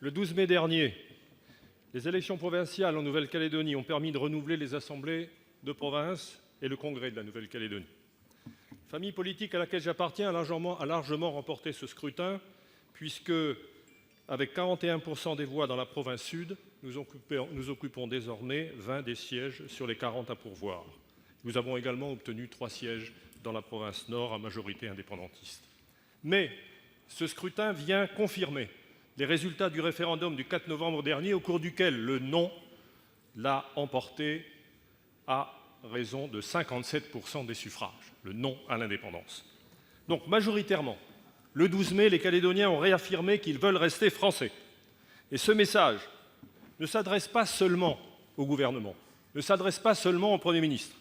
Le 12 mai dernier, les élections provinciales en Nouvelle-Calédonie ont permis de renouveler les assemblées de province et le congrès de la Nouvelle-Calédonie. La famille politique à laquelle j'appartiens a largement remporté ce scrutin, puisque, avec 41% des voix dans la province sud, nous occupons désormais 20 des sièges sur les 40 à pourvoir. Nous avons également obtenu 3 sièges dans la province nord à majorité indépendantiste. Mais ce scrutin vient confirmer les résultats du référendum du 4 novembre dernier, au cours duquel le non l'a emporté à raison de 57% des suffrages, le non à l'indépendance. Donc majoritairement, le 12 mai, les Calédoniens ont réaffirmé qu'ils veulent rester français. Et ce message ne s'adresse pas seulement au gouvernement, ne s'adresse pas seulement au Premier ministre.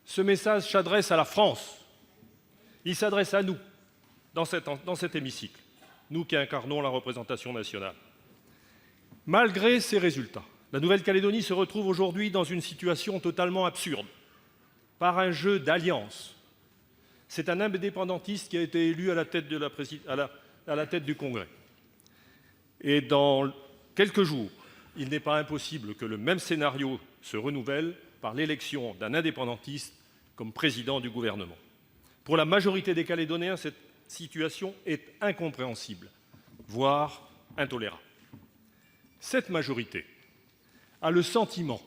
Ce message s'adresse à la France. Il s'adresse à nous, dans cet hémicycle, nous qui incarnons la représentation nationale. Malgré ces résultats, la Nouvelle-Calédonie se retrouve aujourd'hui dans une situation totalement absurde, par un jeu d'alliance. C'est un indépendantiste qui a été élu à la tête du Congrès. Et dans quelques jours, il n'est pas impossible que le même scénario se renouvelle par l'élection d'un indépendantiste comme président du gouvernement. Pour la majorité des Calédoniens, cette situation est incompréhensible, voire intolérable. Cette majorité a le sentiment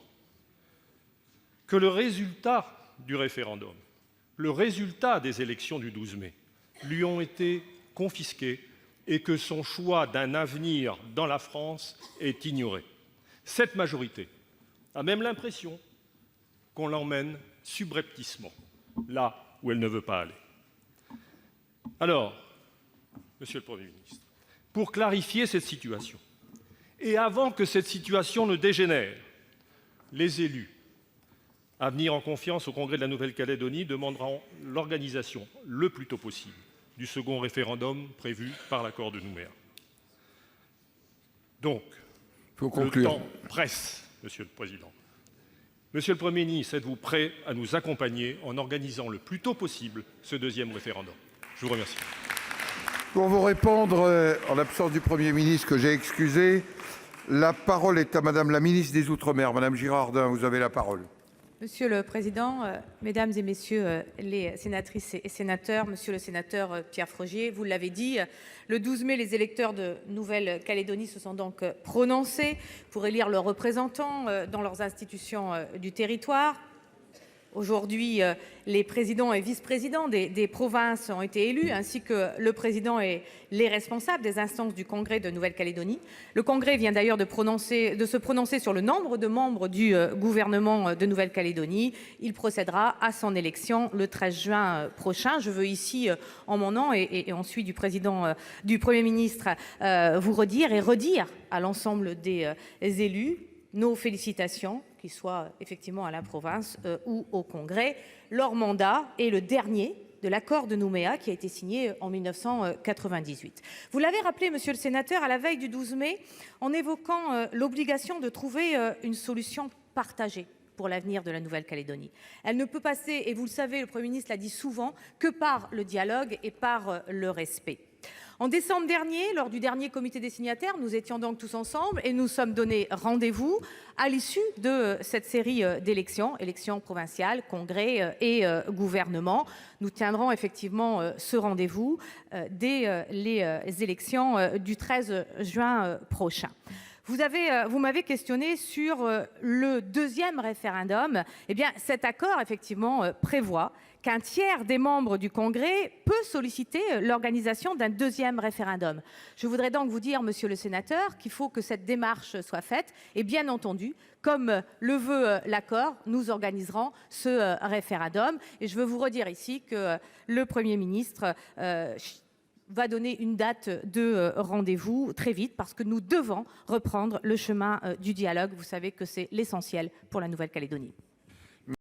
que le résultat du référendum, le résultat des élections du 12 mai, lui ont été confisqués et que son choix d'un avenir dans la France est ignoré. Cette majorité a même l'impression qu'on l'emmène subrepticement là où elle ne veut pas aller. Alors, Monsieur le Premier ministre, pour clarifier cette situation, et avant que cette situation ne dégénère, les élus à venir en confiance au Congrès de la Nouvelle-Calédonie demanderont l'organisation le plus tôt possible du second référendum prévu par l'accord de Nouméa. Donc, le temps presse, Monsieur le Président. Monsieur le Premier ministre, êtes-vous prêt à nous accompagner en organisant le plus tôt possible ce deuxième référendum? Je vous remercie. Pour vous répondre, en l'absence du Premier ministre que j'ai excusé, la parole est à Madame la ministre des Outre-mer. Madame Girardin, vous avez la parole. Monsieur le Président, Mesdames et Messieurs les sénatrices et sénateurs, Monsieur le sénateur Pierre Frogier, vous l'avez dit, le 12 mai, les électeurs de Nouvelle-Calédonie se sont donc prononcés pour élire leurs représentants dans leurs institutions du territoire. Aujourd'hui, les présidents et vice-présidents des provinces ont été élus, ainsi que le président et les responsables des instances du Congrès de Nouvelle-Calédonie. Le Congrès vient d'ailleurs de se prononcer sur le nombre de membres du gouvernement de Nouvelle-Calédonie. Il procédera à son élection le 13 juin prochain. Je veux ici, en mon nom et ensuite du Premier ministre, vous redire à l'ensemble des élus nos félicitations, qu'ils soient effectivement à la province ou au Congrès. Leur mandat est le dernier de l'accord de Nouméa qui a été signé en 1998. Vous l'avez rappelé, monsieur le sénateur, à la veille du 12 mai, en évoquant l'obligation de trouver une solution partagée pour l'avenir de la Nouvelle-Calédonie. Elle ne peut passer, et vous le savez, le Premier ministre l'a dit souvent, que par le dialogue et par le respect. En décembre dernier, lors du dernier comité des signataires, nous étions donc tous ensemble et nous sommes donné rendez-vous à l'issue de cette série d'élections, élections provinciales, congrès et gouvernement. Nous tiendrons effectivement ce rendez-vous dès les élections du 13 juin prochain. Vous m'avez questionné sur le deuxième référendum. Eh bien, cet accord, effectivement, prévoit qu'un tiers des membres du Congrès peut solliciter l'organisation d'un deuxième référendum. Je voudrais donc vous dire, monsieur le sénateur, qu'il faut que cette démarche soit faite. Et bien entendu, comme le veut l'accord, nous organiserons ce référendum. Et je veux vous redire ici que le Premier ministre va donner une date de rendez-vous très vite parce que nous devons reprendre le chemin du dialogue. Vous savez que c'est l'essentiel pour la Nouvelle-Calédonie.